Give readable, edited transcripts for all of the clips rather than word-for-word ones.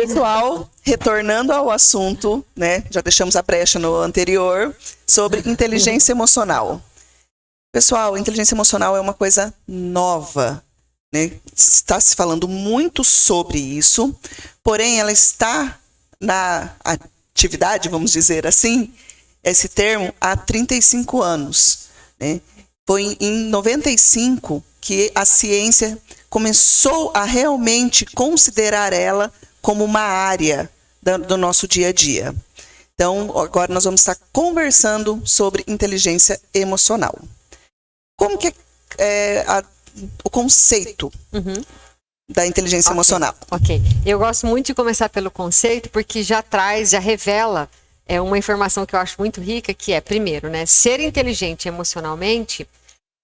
Pessoal, retornando ao assunto, né? Já deixamos a brecha no anterior, sobre inteligência emocional. Pessoal, inteligência emocional é uma coisa nova, né? Está se falando muito sobre isso, porém ela está na atividade, vamos dizer assim, esse termo, há 35 anos, né? Foi em 95 que a ciência começou a realmente considerar ela como uma área do nosso dia a dia. Então, agora nós vamos estar conversando sobre inteligência emocional. Como que é o conceito da inteligência emocional? Ok. Eu gosto muito de começar pelo conceito, porque já revela uma informação que eu acho muito rica, que é, primeiro, né, ser inteligente emocionalmente.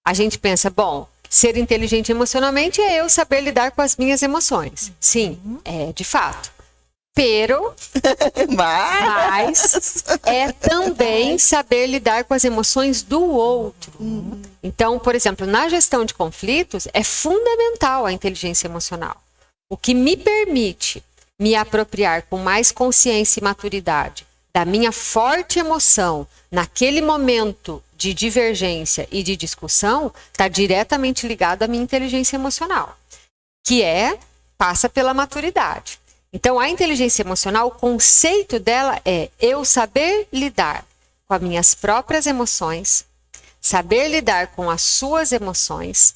A gente pensa, bom, ser inteligente emocionalmente é eu saber lidar com as minhas emoções. Sim, é de fato. Mas é também saber lidar com as emoções do outro. Então, por exemplo, na gestão de conflitos, é fundamental a inteligência emocional. O que me permite me apropriar com mais consciência e maturidade da minha forte emoção naquele momento de divergência e de discussão está diretamente ligado à minha inteligência emocional, que passa pela maturidade. Então, a inteligência emocional, o conceito dela é eu saber lidar com as minhas próprias emoções, saber lidar com as suas emoções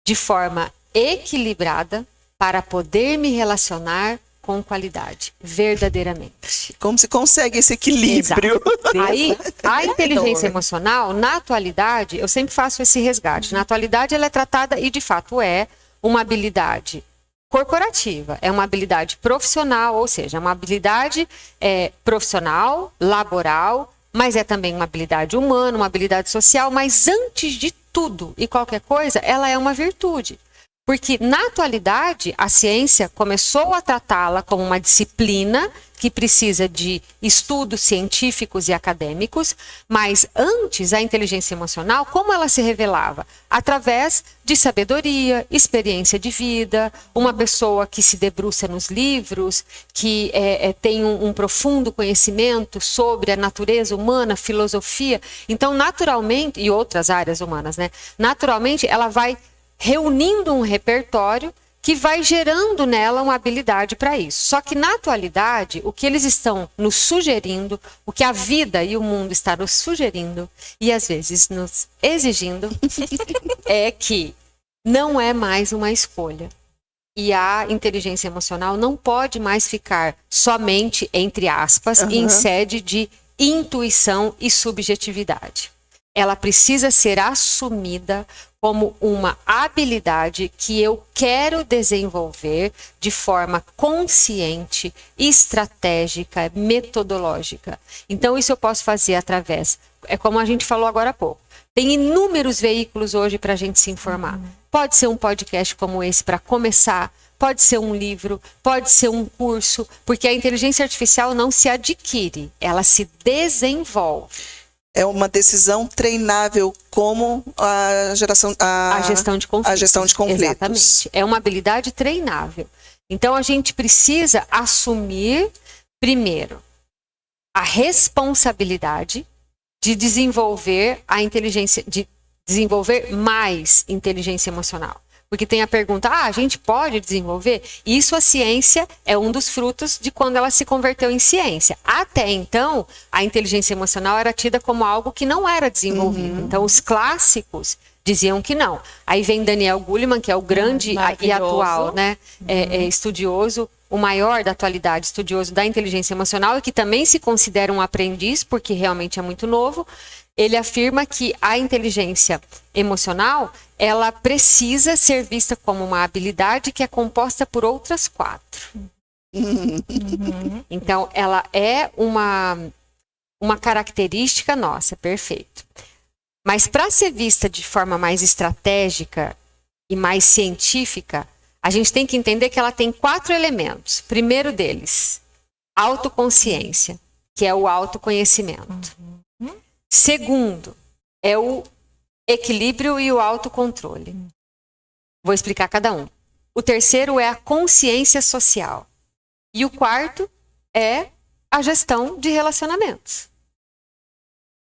de forma equilibrada para poder me relacionar com qualidade, verdadeiramente. Como se consegue esse equilíbrio? Aí, a inteligência emocional, na atualidade, eu sempre faço esse resgate. Na atualidade, ela é tratada, e de fato é, uma habilidade corporativa, é uma habilidade profissional, ou seja, é uma habilidade profissional, laboral, mas é também uma habilidade humana, uma habilidade social, mas antes de tudo e qualquer coisa, ela é uma virtude. Porque, na atualidade, a ciência começou a tratá-la como uma disciplina que precisa de estudos científicos e acadêmicos, mas antes, a inteligência emocional, como ela se revelava? Através de sabedoria, experiência de vida, uma pessoa que se debruça nos livros, que tem um profundo conhecimento sobre a natureza humana, filosofia. Então, naturalmente, e outras áreas humanas, né? Naturalmente, ela vai reunindo um repertório que vai gerando nela uma habilidade para isso. Só que na atualidade, o que eles estão nos sugerindo, o que a vida e o mundo estão nos sugerindo e às vezes nos exigindo, é que não é mais uma escolha. E a inteligência emocional não pode mais ficar somente, entre aspas, em sede de intuição e subjetividade. Ela precisa ser assumida como uma habilidade que eu quero desenvolver de forma consciente, estratégica, metodológica. Então, isso eu posso fazer através, como a gente falou agora há pouco, tem inúmeros veículos hoje para a gente se informar. Pode ser um podcast como esse para começar, pode ser um livro, pode ser um curso, porque a inteligência artificial não se adquire, ela se desenvolve. É uma decisão treinável como a gestão de conflitos. A gestão de conflitos. Exatamente. É uma habilidade treinável. Então, a gente precisa assumir, primeiro, a responsabilidade de desenvolver de desenvolver mais inteligência emocional. Porque tem a pergunta, a gente pode desenvolver? Isso a ciência é um dos frutos de quando ela se converteu em ciência. Até então, a inteligência emocional era tida como algo que não era desenvolvido. Então, os clássicos diziam que não. Aí vem Daniel Goleman, que é o grande e atual, né, estudioso, o maior da atualidade, estudioso da inteligência emocional, e que também se considera um aprendiz, porque realmente é muito novo. Ele afirma que a inteligência emocional, ela precisa ser vista como uma habilidade que é composta por outras 4. Então, ela é uma característica nossa, perfeito. Mas para ser vista de forma mais estratégica e mais científica, a gente tem que entender que ela tem 4 elementos. Primeiro deles, autoconsciência, que é o autoconhecimento. Segundo, é o equilíbrio e o autocontrole. Vou explicar cada um. O terceiro é a consciência social. E o quarto é a gestão de relacionamentos.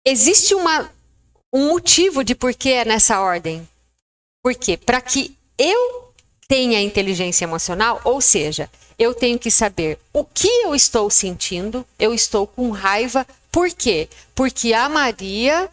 Existe um motivo de por que é nessa ordem. Por quê? Para que eu tenha inteligência emocional, ou seja, eu tenho que saber o que eu estou sentindo, eu estou com raiva, por quê? Porque a Maria...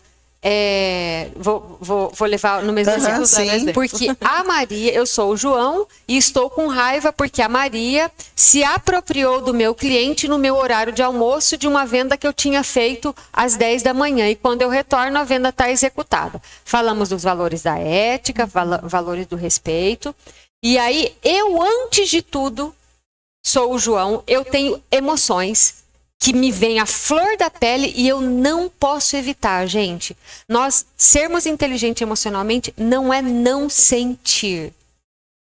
Vou levar no mesmo exemplo. Porque a Maria, eu sou o João e estou com raiva porque a Maria se apropriou do meu cliente no meu horário de almoço de uma venda que eu tinha feito às 10 da manhã. E quando eu retorno, a venda está executada. Falamos dos valores da ética, valores do respeito. E aí, eu, antes de tudo, sou o João, eu tenho emoções que me vem à flor da pele e eu não posso evitar, gente. Nós sermos inteligentes emocionalmente não é não sentir.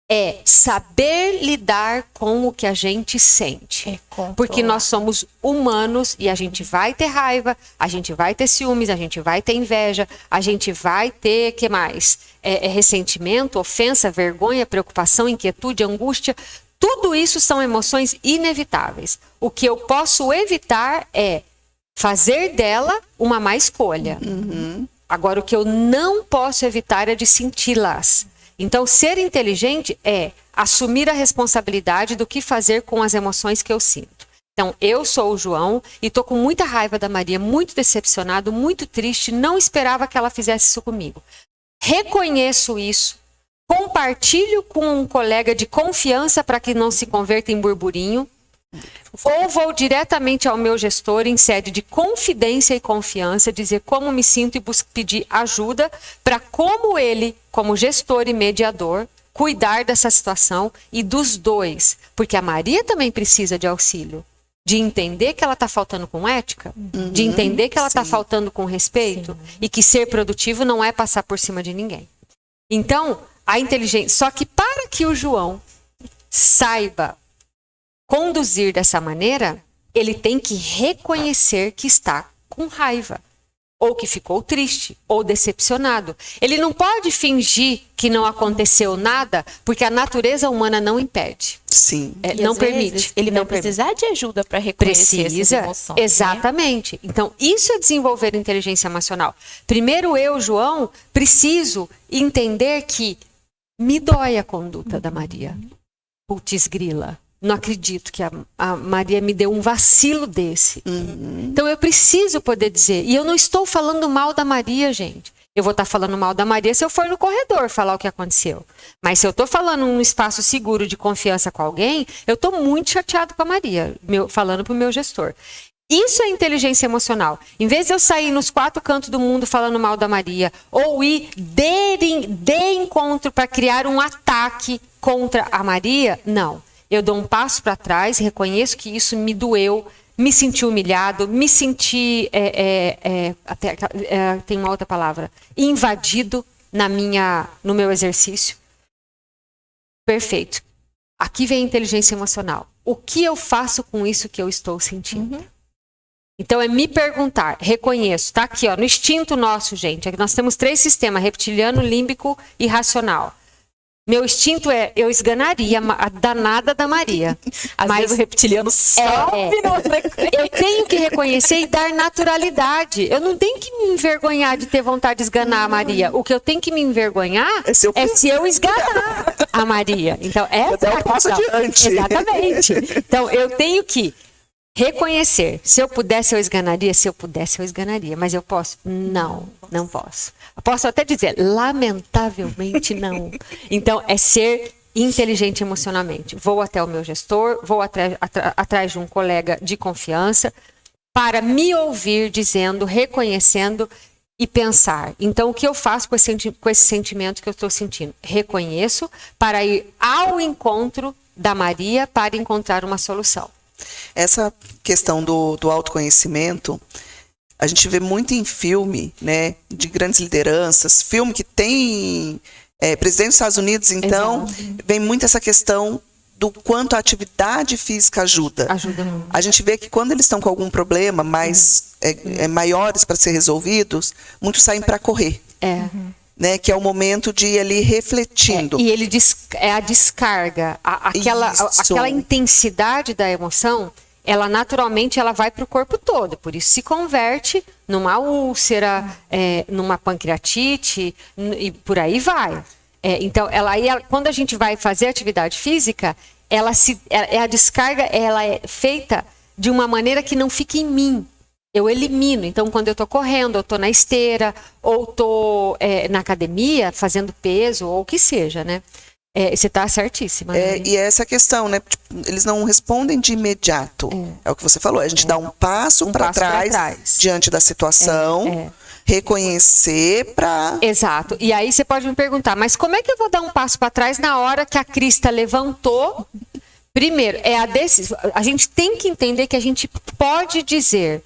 É saber lidar com o que a gente sente. Porque nós somos humanos e a gente vai ter raiva, a gente vai ter ciúmes, a gente vai ter inveja, a gente vai ter, que mais? Ressentimento, ofensa, vergonha, preocupação, inquietude, angústia. Tudo isso são emoções inevitáveis. O que eu posso evitar é fazer dela uma má escolha. Agora, o que eu não posso evitar é de senti-las. Então, ser inteligente é assumir a responsabilidade do que fazer com as emoções que eu sinto. Então, eu sou o João e estou com muita raiva da Maria, muito decepcionado, muito triste, não esperava que ela fizesse isso comigo. Reconheço isso. Compartilho com um colega de confiança para que não se converta em burburinho. Ou vou diretamente ao meu gestor em sede de confidência e confiança, dizer como me sinto e pedir ajuda para como ele, como gestor e mediador, cuidar dessa situação e dos dois. Porque a Maria também precisa de auxílio. De entender que ela está faltando com ética, de entender que ela está faltando com respeito e que ser produtivo não é passar por cima de ninguém. Então, a inteligência. Só que para que o João saiba conduzir dessa maneira, ele tem que reconhecer que está com raiva, ou que ficou triste, ou decepcionado. Ele não pode fingir que não aconteceu nada, porque a natureza humana não impede. Sim. Não permite. Ele vai precisar de ajuda para reconhecer essas emoções. Exatamente. Né? Então, isso é desenvolver inteligência emocional. Primeiro, eu, João, preciso entender que me dói a conduta da Maria. Putz grila. Não acredito que a Maria me deu um vacilo desse. Então eu preciso poder dizer. E eu não estou falando mal da Maria, gente. Eu vou estar falando mal da Maria se eu for no corredor falar o que aconteceu. Mas se eu estou falando num espaço seguro de confiança com alguém, eu estou muito chateado com a Maria, falando para o meu gestor. Isso é inteligência emocional. Em vez de eu sair nos 4 cantos do mundo falando mal da Maria, ou ir de encontro para criar um ataque contra a Maria, não. Eu dou um passo para trás, reconheço que isso me doeu, me senti humilhado, me senti, tem uma outra palavra, invadido no meu exercício. Perfeito. Aqui vem a inteligência emocional. O que eu faço com isso que eu estou sentindo? Então, é me perguntar, reconheço, tá aqui, ó, no instinto nosso, gente, é que nós temos 3 sistemas, reptiliano, límbico e racional. Meu instinto é, eu esganaria a danada da Maria. Às vezes o reptiliano sobe Eu tenho que reconhecer e dar naturalidade. Eu não tenho que me envergonhar de ter vontade de esganar a Maria. O que eu tenho que me envergonhar é se eu esganar a Maria. Então, essa é a questão. Exatamente. Então, eu tenho que reconhecer. Se eu pudesse, eu esganaria. Se eu pudesse, eu esganaria. Mas eu posso? Não, não posso. Posso até dizer, lamentavelmente não. Então, é ser inteligente emocionalmente. Vou até o meu gestor, vou atrás de um colega de confiança para me ouvir dizendo, reconhecendo e pensar. Então, o que eu faço com esse sentimento que eu estou sentindo? Reconheço para ir ao encontro da Maria para encontrar uma solução. Essa questão do autoconhecimento, a gente vê muito em filme, né, de grandes lideranças, filme que tem presidente dos Estados Unidos, então, vem muito essa questão do quanto a atividade física ajuda. Ajuda muito. A gente vê que quando eles estão com algum problema maiores para ser resolvidos, muitos saem para correr. né? Que é o momento de ir ali refletindo. E ele é a descarga, aquela intensidade da emoção, ela naturalmente ela vai para o corpo todo, por isso se converte numa úlcera, numa pancreatite e por aí vai. Então, quando a gente vai fazer atividade física, a descarga ela é feita de uma maneira que não fica em mim. Eu elimino. Então, quando eu estou correndo, eu estou na esteira, ou estou na academia fazendo peso, ou o que seja, né? Você está certíssima. Né? E essa questão, né? Tipo, eles não respondem de imediato. É o que você falou. A gente dá um passo para trás diante da situação, reconhecer para... Exato. E aí você pode me perguntar, mas como é que eu vou dar um passo para trás na hora que a crista levantou? Primeiro, a gente tem que entender que a gente pode dizer: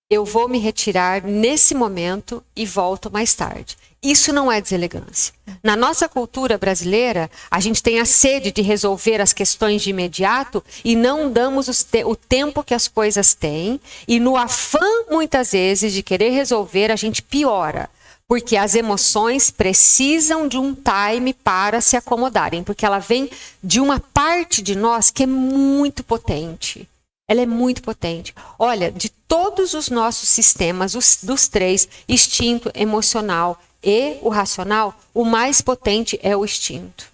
eu vou me retirar nesse momento e volto mais tarde. Isso não é deselegância. Na nossa cultura brasileira, a gente tem a sede de resolver as questões de imediato e não damos o tempo que as coisas têm. E no afã, muitas vezes, de querer resolver, a gente piora. Porque as emoções precisam de um time para se acomodarem. Porque ela vem de uma parte de nós que é muito potente. Ela é muito potente. Olha, de todos os nossos sistemas, dos três, instinto, emocional e o racional, o mais potente é o instinto.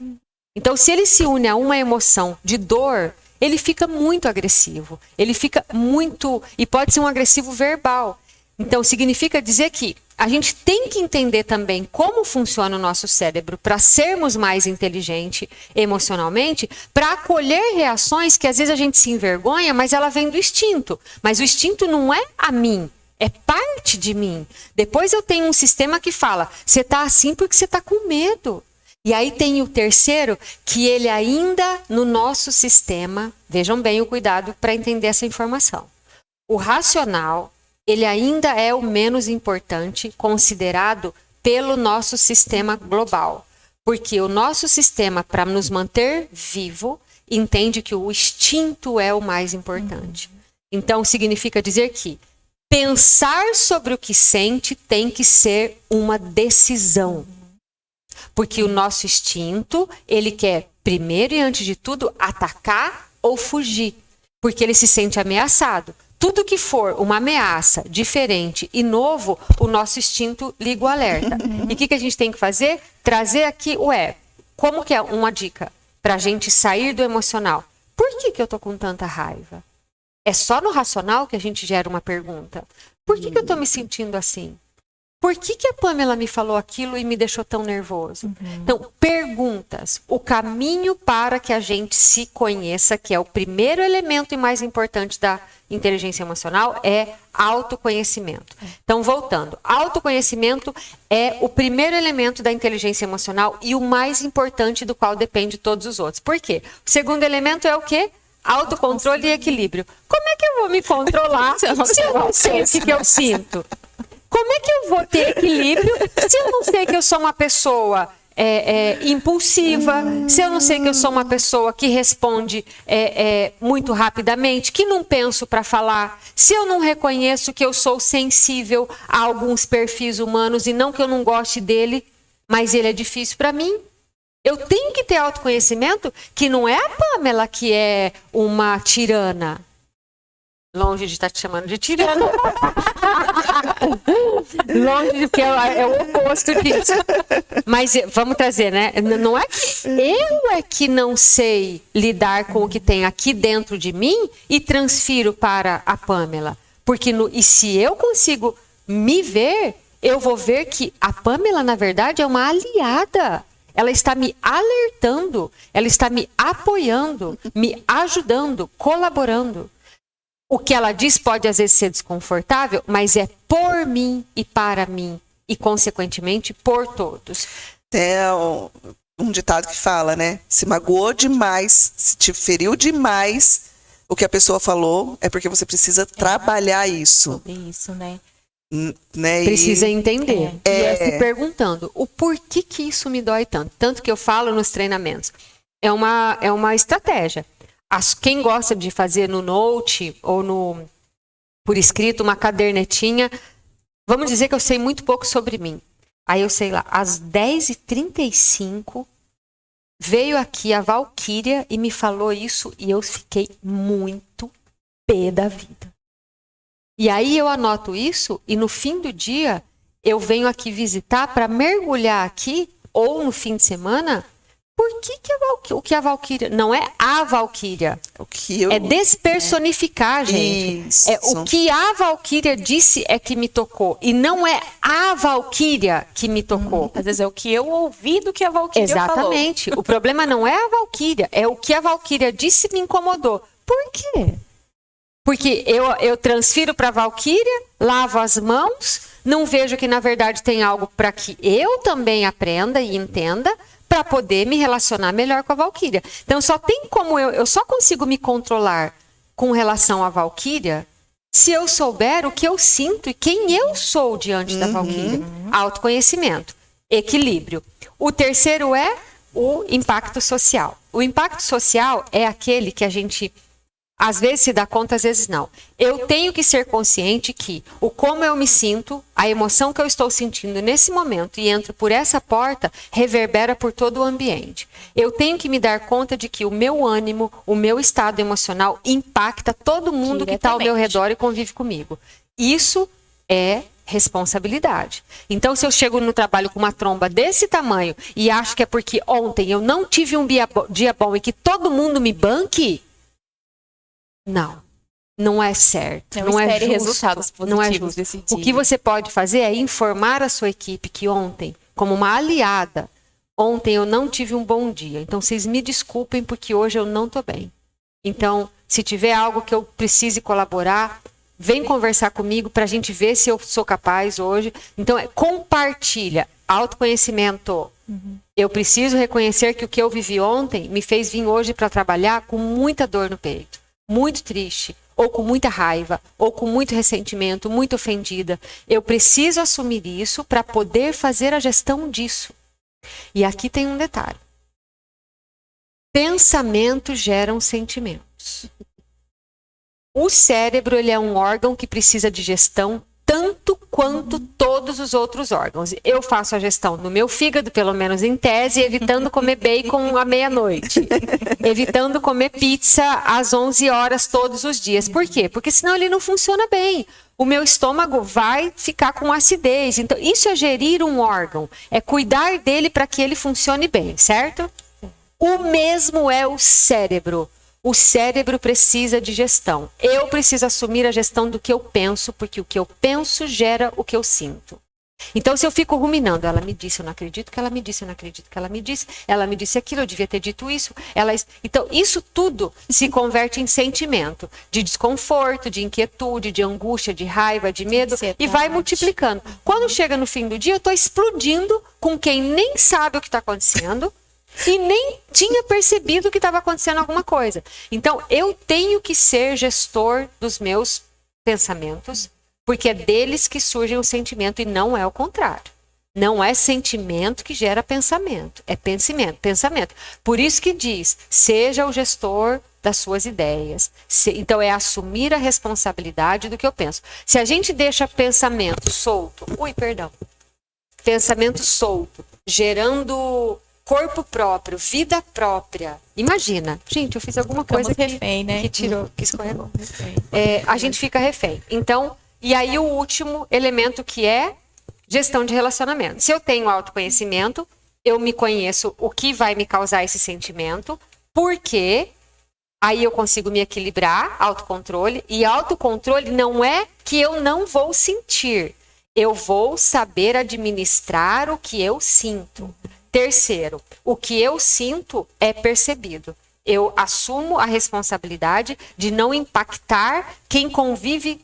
Então, se ele se une a uma emoção de dor, ele fica muito agressivo. Ele fica muito... E pode ser um agressivo verbal. Então, significa dizer que a gente tem que entender também como funciona o nosso cérebro para sermos mais inteligentes emocionalmente, para acolher reações que às vezes a gente se envergonha, mas ela vem do instinto. Mas o instinto não é a mim, é parte de mim. Depois eu tenho um sistema que fala, você está assim porque você está com medo. E aí tem o terceiro, que ele ainda no nosso sistema, vejam bem o cuidado para entender essa informação. O racional, ele ainda é o menos importante considerado pelo nosso sistema global. Porque o nosso sistema, para nos manter vivo, entende que o instinto é o mais importante. Então, significa dizer que pensar sobre o que sente tem que ser uma decisão. Porque o nosso instinto, ele quer, primeiro e antes de tudo, atacar ou fugir. Porque ele se sente ameaçado. Tudo que for uma ameaça diferente e novo, o nosso instinto liga o alerta. E o que a gente tem que fazer? Trazer aqui como que é uma dica para a gente sair do emocional? Por que eu estou com tanta raiva? É só no racional que a gente gera uma pergunta. Por que eu estou me sentindo assim? Por que a Pamela me falou aquilo e me deixou tão nervoso? Então, perguntas. O caminho para que a gente se conheça, que é o primeiro elemento e mais importante da inteligência emocional, é autoconhecimento. Então, voltando. Autoconhecimento é o primeiro elemento da inteligência emocional e o mais importante do qual depende todos os outros. Por quê? O segundo elemento é o quê? Autocontrole e equilíbrio. Como é que eu vou me controlar se eu não sei o que eu sinto? Como é que eu vou ter equilíbrio se eu não sei que eu sou uma pessoa impulsiva, se eu não sei que eu sou uma pessoa que responde muito rapidamente, que não penso para falar, se eu não reconheço que eu sou sensível a alguns perfis humanos e não que eu não goste dele, mas ele é difícil para mim? Eu tenho que ter autoconhecimento que não é a Pamela que é uma tirana. Longe de estar te chamando de tirana. Longe de que é o oposto disso. Mas vamos trazer, né? Não é que eu é que não sei lidar com o que tem aqui dentro de mim e transfiro para a Pamela. Porque e se eu consigo me ver, eu vou ver que a Pamela, na verdade, é uma aliada. Ela está me alertando, ela está me apoiando, me ajudando, colaborando. O que ela diz pode às vezes ser desconfortável, mas é por mim e para mim e, consequentemente, por todos. Tem um ditado que fala, né? Se magoou demais, se te feriu demais o que a pessoa falou, é porque você precisa trabalhar isso. Isso, né? Precisa entender. E se perguntando, o porquê que isso me dói tanto? Tanto que eu falo nos treinamentos. É uma estratégia. Quem gosta de fazer no note ou por escrito uma cadernetinha, vamos dizer que eu sei muito pouco sobre mim. Aí eu sei lá, às 10h35, veio aqui a Valquíria e me falou isso e eu fiquei muito pé da vida. E aí eu anoto isso e no fim do dia eu venho aqui visitar para mergulhar aqui, ou no fim de semana, por que o que a Valquíria... Não é a Valquíria. É despersonificar, gente. Isso. É o que a Valquíria disse é que me tocou. E não é a Valquíria que me tocou. Às vezes é o que eu ouvi do que a Valquíria falou. Exatamente. O problema não é a Valquíria, é o que a Valquíria disse e me incomodou. Por quê? Porque eu transfiro para a Valquíria, lavo as mãos, não vejo que na verdade tem algo para que eu também aprenda e entenda, para poder me relacionar melhor com a Valquíria. Então só tem como eu só consigo me controlar com relação à Valquíria se eu souber o que eu sinto e quem eu sou diante da Valquíria. Autoconhecimento, equilíbrio. O terceiro é o impacto social. O impacto social é aquele que a gente às vezes se dá conta, às vezes não. Eu tenho que ser consciente que o como eu me sinto, a emoção que eu estou sentindo nesse momento e entro por essa porta, reverbera por todo o ambiente. Eu tenho que me dar conta de que o meu ânimo, o meu estado emocional impacta todo mundo que está ao meu redor e convive comigo. Isso é responsabilidade. Então, se eu chego no trabalho com uma tromba desse tamanho e acho que é porque ontem eu não tive um dia bom e que todo mundo me banque, não é certo. Não é justo, resultados positivos não é justo. Desse dia. O que você pode fazer é informar a sua equipe que ontem, como uma aliada, ontem eu não tive um bom dia. Então, vocês me desculpem porque hoje eu não estou bem. Então, se tiver algo que eu precise colaborar, vem conversar comigo para a gente ver se eu sou capaz hoje. Então, compartilha. Autoconhecimento. Eu preciso reconhecer que o que eu vivi ontem me fez vir hoje para trabalhar com muita dor no peito. Muito triste, ou com muita raiva, ou com muito ressentimento, muito ofendida. Eu preciso assumir isso para poder fazer a gestão disso. E aqui tem um detalhe. Pensamentos geram sentimentos. O cérebro, ele é um órgão que precisa de gestão tanto quanto todos os outros órgãos. Eu faço a gestão do meu fígado, pelo menos em tese, evitando comer bacon à meia-noite. Evitando comer pizza às 11 horas todos os dias. Por quê? Porque senão ele não funciona bem. O meu estômago vai ficar com acidez. Então, isso é gerir um órgão. É cuidar dele para que ele funcione bem, certo? O mesmo é o cérebro. O cérebro precisa de gestão. Eu preciso assumir a gestão do que eu penso, porque o que eu penso gera o que eu sinto. Então, se eu fico ruminando, ela me disse, eu não acredito que ela me disse, eu não acredito que ela me disse aquilo, eu devia ter dito isso. Então, isso tudo se converte em sentimento de desconforto, de inquietude, de angústia, de raiva, de medo, e vai multiplicando. Quando chega no fim do dia, eu estou explodindo com quem nem sabe o que está acontecendo, e nem tinha percebido que estava acontecendo alguma coisa. Então, eu tenho que ser gestor dos meus pensamentos, porque é deles que surge o sentimento e não é o contrário. Não é sentimento que gera pensamento, é pensamento. Por isso que diz, seja o gestor das suas ideias. Então, é assumir a responsabilidade do que eu penso. Se a gente deixa pensamento solto, pensamento solto, gerando corpo próprio, vida própria. Imagina, gente, eu fiz alguma coisa refém, né? que escorregou. A gente fica refém. Então, e aí o último elemento que é gestão de relacionamento. Se eu tenho autoconhecimento, eu me conheço o que vai me causar esse sentimento, porque aí eu consigo me equilibrar, autocontrole, e autocontrole não é que eu não vou sentir, eu vou saber administrar o que eu sinto. Terceiro, o que eu sinto é percebido. Eu assumo a responsabilidade de não impactar quem convive.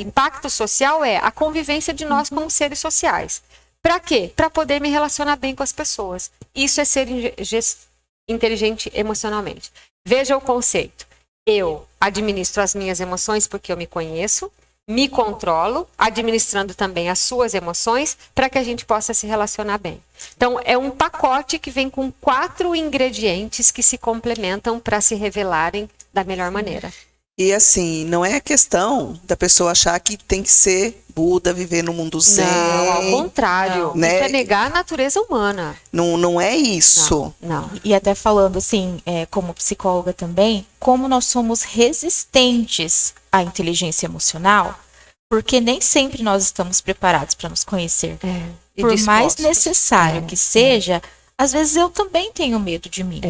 Impacto social é a convivência de nós como seres sociais. Para quê? Para poder me relacionar bem com as pessoas. Isso é ser inteligente emocionalmente. Veja o conceito. Eu administro as minhas emoções porque eu me conheço, me controlo, administrando também as suas emoções, para que a gente possa se relacionar bem. Então, é um pacote que vem com 4 ingredientes que se complementam para se revelarem da melhor maneira. E assim, não é questão da pessoa achar que tem que ser Buda, viver no mundo zen. Não, ao contrário. Né? Isso é negar a natureza humana. Não é isso. Não. E até falando assim, como psicóloga também, como nós somos resistentes à inteligência emocional, porque nem sempre nós estamos preparados para nos conhecer. E Por dispostos. mais necessário que seja, às vezes eu também tenho medo de mim.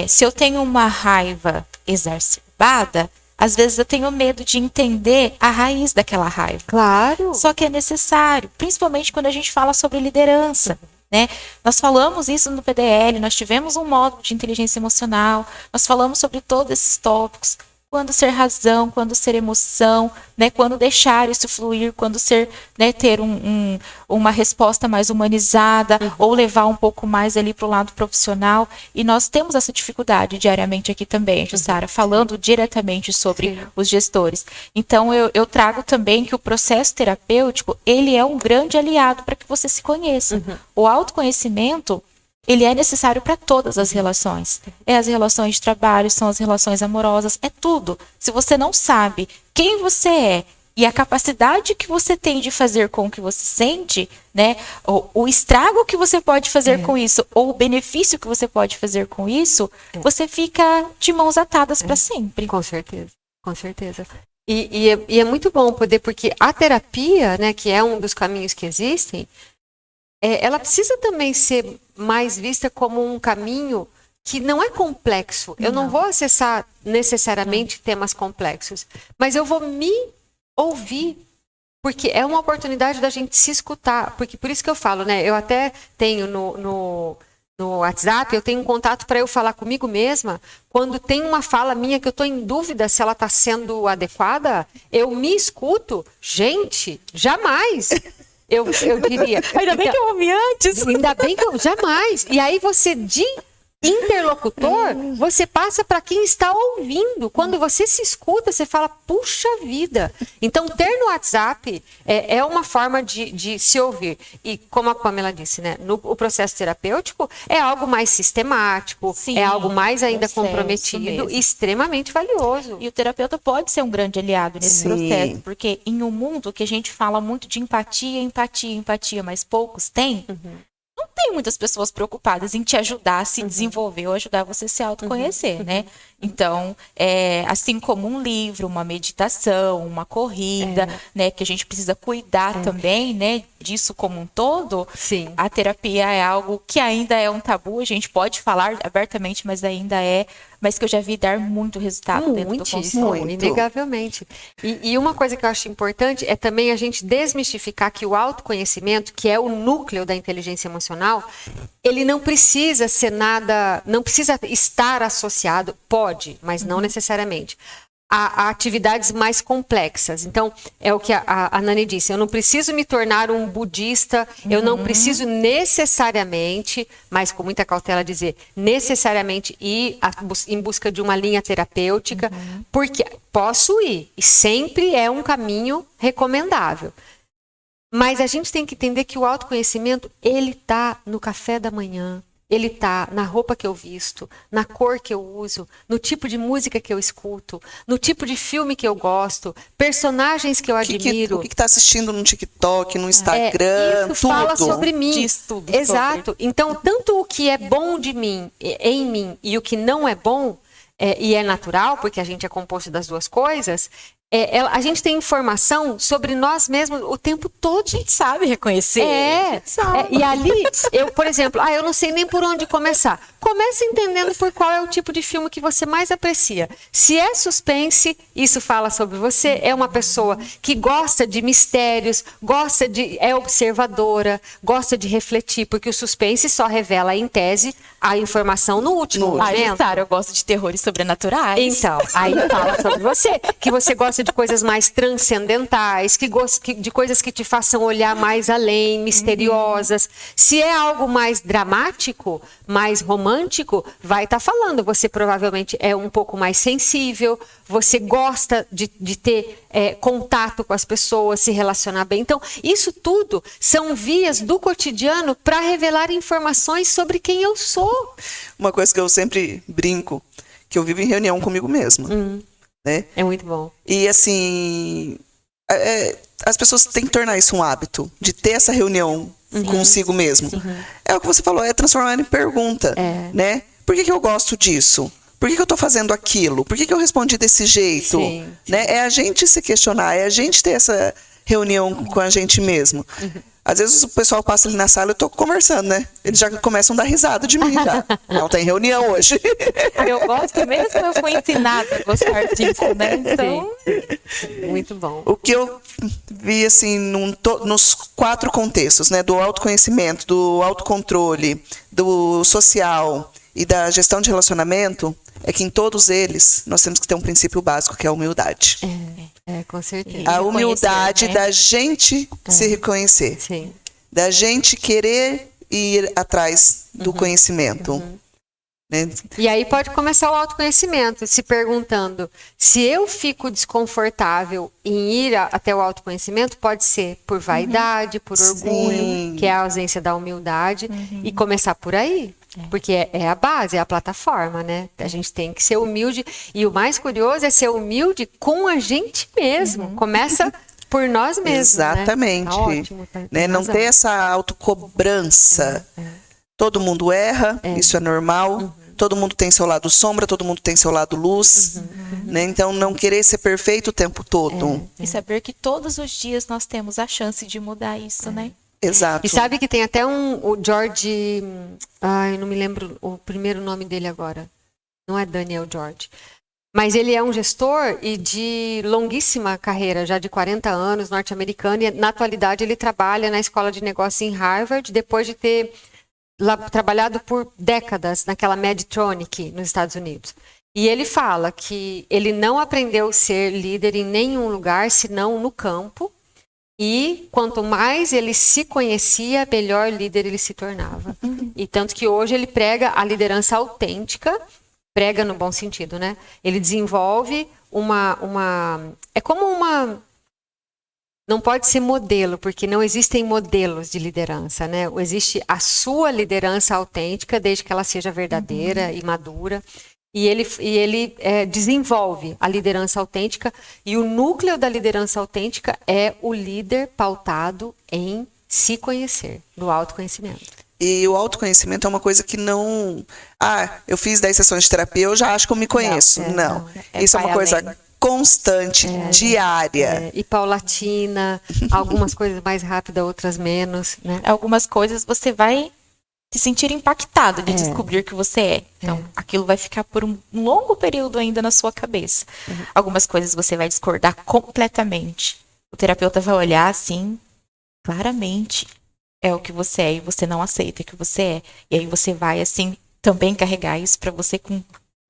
Se eu tenho uma raiva exacerbada, às vezes eu tenho medo de entender a raiz daquela raiva. Claro. Só que é necessário, principalmente quando a gente fala sobre liderança, né? Nós falamos isso no PDL, nós tivemos um módulo de inteligência emocional, nós falamos sobre todos esses tópicos. Quando ser razão, quando ser emoção, né? Quando deixar isso fluir, quando ser, né, ter uma resposta mais humanizada, ou levar um pouco mais ali para o lado profissional. E nós temos essa dificuldade diariamente aqui também, Jussara, falando diretamente sobre os gestores. Então, eu trago também que o processo terapêutico, ele é um grande aliado para que você se conheça. O autoconhecimento, ele é necessário para todas as relações. É as relações de trabalho, são as relações amorosas, é tudo. Se você não sabe quem você é e a capacidade que você tem de fazer com o que você sente, né, o estrago que você pode fazer com isso, ou o benefício que você pode fazer com isso, você fica de mãos atadas para sempre. Com certeza, com certeza. E é muito bom poder, porque a terapia, né, que é um dos caminhos que existem, ela precisa também ser mais vista como um caminho que não é complexo. Eu não vou acessar necessariamente temas complexos, mas eu vou me ouvir, porque é uma oportunidade da gente se escutar. Porque por isso que eu falo, né? Eu até tenho no WhatsApp, eu tenho um contato para eu falar comigo mesma. Quando tem uma fala minha que eu estou em dúvida se ela está sendo adequada, eu me escuto. Gente, jamais! Eu diria. Ainda bem que eu ouvi antes. Ainda bem que eu jamais. E aí você, de interlocutor, você passa para quem está ouvindo. Quando você se escuta, você fala, puxa vida. Então, ter no WhatsApp é uma forma de se ouvir. E como a Pamela disse, né, o processo terapêutico é algo mais sistemático, é algo mais ainda comprometido e extremamente valioso. E o terapeuta pode ser um grande aliado nesse processo, porque em um mundo que a gente fala muito de empatia, mas poucos têm, não tem muitas pessoas preocupadas em te ajudar a se desenvolver ou ajudar você a se autoconhecer, né? Então, assim como um livro, uma meditação, uma corrida, né? Que a gente precisa cuidar também, né? Disso como um todo. Sim. A terapia é algo que ainda é um tabu, a gente pode falar abertamente, mas ainda mas que eu já vi dar muito resultado dentro do consultório. Inegavelmente. E uma coisa que eu acho importante é também a gente desmistificar que o autoconhecimento, que é o núcleo da inteligência emocional, ele não precisa ser nada, não precisa estar associado, pode, mas não necessariamente, a atividades mais complexas. Então, é o que a Nani disse, eu não preciso me tornar um budista, eu não preciso necessariamente, mas com muita cautela dizer, necessariamente ir em busca de uma linha terapêutica, porque posso ir, e sempre é um caminho recomendável. Mas a gente tem que entender que o autoconhecimento, ele está no café da manhã, ele está na roupa que eu visto, na cor que eu uso, no tipo de música que eu escuto, no tipo de filme que eu gosto, personagens que eu admiro. O que está assistindo no TikTok, no Instagram, isso fala tudo. sobre mim. Diz tudo Exato. sobre. Então, tanto o que é bom de mim, em mim, e o que não é bom, e é natural, porque a gente é composto das duas coisas, a gente tem informação sobre nós mesmos o tempo todo. A gente sabe reconhecer. E ali, por exemplo, eu não sei nem por onde começar. Comece entendendo por qual é o tipo de filme que você mais aprecia. Se é suspense, isso fala sobre você. É uma pessoa que gosta de mistérios, é observadora, gosta de refletir, porque o suspense só revela, em tese, a informação no último momento. Eu gosto de terrores sobrenaturais. Então, aí fala sobre você, que você gosta de coisas mais transcendentais, de coisas que te façam olhar mais além, misteriosas. Se é algo mais dramático, mais romântico, vai estar falando. Você provavelmente é um pouco mais sensível, você gosta de ter contato com as pessoas, se relacionar bem. Então, isso tudo são vias do cotidiano para revelar informações sobre quem eu sou. Uma coisa que eu sempre brinco, que eu vivo em reunião comigo mesma. né? É muito bom. E assim, as pessoas têm que tornar isso um hábito, de ter essa reunião consigo mesmo. É o que você falou, é transformar em pergunta, né? Por que eu gosto disso? Por que eu estou fazendo aquilo? Por que eu respondi desse jeito? Né? É a gente se questionar, é a gente ter essa reunião com a gente mesmo. Às vezes o pessoal passa ali na sala, eu tô conversando, né? Eles já começam a dar risada de mim, já. Não tem reunião hoje. Eu gosto mesmo, eu fui ensinada a gostar disso, né? Então... Muito bom. O que eu vi, assim, nos 4 contextos, né? Do autoconhecimento, do autocontrole, do social e da gestão de relacionamento, é que em todos eles nós temos que ter um princípio básico, que é a humildade. Com certeza. A humildade da gente se reconhecer. Sim. Da gente querer ir atrás do conhecimento. Né? E aí pode começar o autoconhecimento, se perguntando se eu fico desconfortável em ir até o autoconhecimento, pode ser por vaidade, por orgulho, que é a ausência da humildade, e começar por aí. Porque é a base, é a plataforma, né? A gente tem que ser humilde. E o mais curioso é ser humilde com a gente mesmo. Começa por nós mesmos. Exatamente. Né? Tá ótimo, né? Não ter essa autocobrança. Todo mundo erra, isso é normal. Todo mundo tem seu lado sombra, todo mundo tem seu lado luz. Né? Então, não querer ser perfeito o tempo todo. E saber que todos os dias nós temos a chance de mudar isso, né? Exato. E sabe que tem até o George... Ai, não me lembro o primeiro nome dele agora. Não é Daniel George. Mas ele é um gestor e de longuíssima carreira, já de 40 anos, norte-americano. E na atualidade ele trabalha na escola de negócios em Harvard, depois de ter trabalhado por décadas naquela Medtronic nos Estados Unidos. E ele fala que ele não aprendeu a ser líder em nenhum lugar, senão no campo. E quanto mais ele se conhecia, melhor líder ele se tornava. E tanto que hoje ele prega a liderança autêntica, prega no bom sentido, né? Ele desenvolve é como uma... Não pode ser modelo, porque não existem modelos de liderança, né? Existe a sua liderança autêntica, desde que ela seja verdadeira e madura. E ele desenvolve a liderança autêntica, e o núcleo da liderança autêntica é o líder pautado em se conhecer, no autoconhecimento. E o autoconhecimento é uma coisa que não... eu fiz 10 sessões de terapia, eu já acho que eu me conheço. Não. Isso é uma coisa constante, diária. E paulatina, algumas coisas mais rápidas, outras menos. Né? Algumas coisas você vai se sentir impactado de descobrir que você é. Então, aquilo vai ficar por um longo período ainda na sua cabeça. Algumas coisas você vai discordar completamente. O terapeuta vai olhar assim, claramente, é o que você é, e você não aceita o que você é. E aí você vai, assim, também carregar isso para você por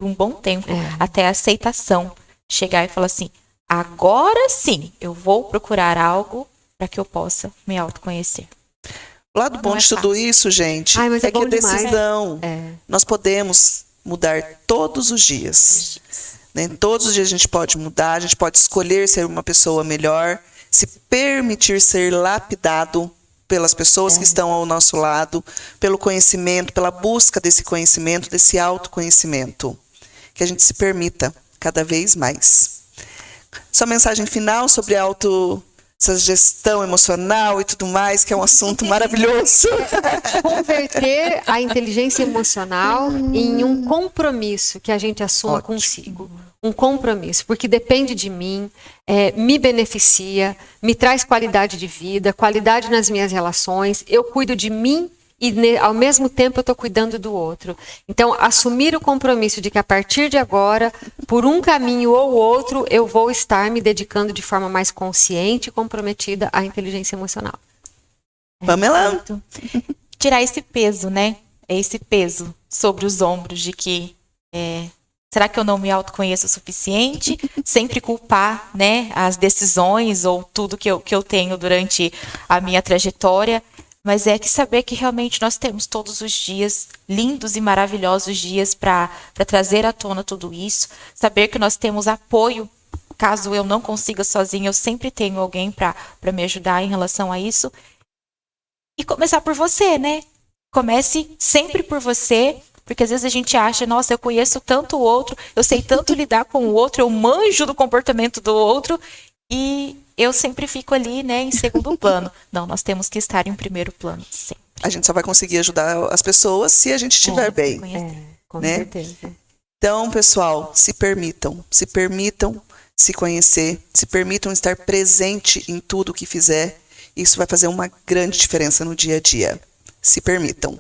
um bom tempo, até a aceitação. Chegar e falar assim, agora sim, eu vou procurar algo para que eu possa me autoconhecer. O lado bom de tudo isso, gente, é que a decisão, nós podemos mudar todos os dias. Né? Todos os dias a gente pode mudar, a gente pode escolher ser uma pessoa melhor, se permitir ser lapidado pelas pessoas que estão ao nosso lado, pelo conhecimento, pela busca desse conhecimento, desse autoconhecimento. Que a gente se permita cada vez mais. Sua mensagem final sobre essa gestão emocional e tudo mais, que é um assunto maravilhoso. Converter a inteligência emocional em um compromisso que a gente assuma consigo. Um compromisso, porque depende de mim, me beneficia, me traz qualidade de vida, qualidade nas minhas relações, eu cuido de mim e ao mesmo tempo eu estou cuidando do outro. Então, assumir o compromisso de que a partir de agora, por um caminho ou outro, eu vou estar me dedicando de forma mais consciente e comprometida à inteligência emocional. Pamela? Tirar esse peso, né? Esse peso sobre os ombros de que será que eu não me autoconheço o suficiente? Sempre culpar, né, as decisões ou tudo que eu tenho durante a minha trajetória. Mas é que saber que realmente nós temos todos os dias, lindos e maravilhosos dias para trazer à tona tudo isso. Saber que nós temos apoio, caso eu não consiga sozinha, eu sempre tenho alguém para me ajudar em relação a isso. E começar por você, né? Comece sempre por você, Porque às vezes a gente acha, nossa, eu conheço tanto o outro, eu sei tanto lidar com o outro, eu manjo do comportamento do outro, e eu sempre fico ali, né, em segundo plano. Não, nós temos que estar em primeiro plano, sempre. A gente só vai conseguir ajudar as pessoas se a gente estiver bem. Com né? certeza. Então, pessoal, se permitam se conhecer, se permitam estar presente em tudo que fizer. Isso vai fazer uma grande diferença no dia a dia. Se permitam.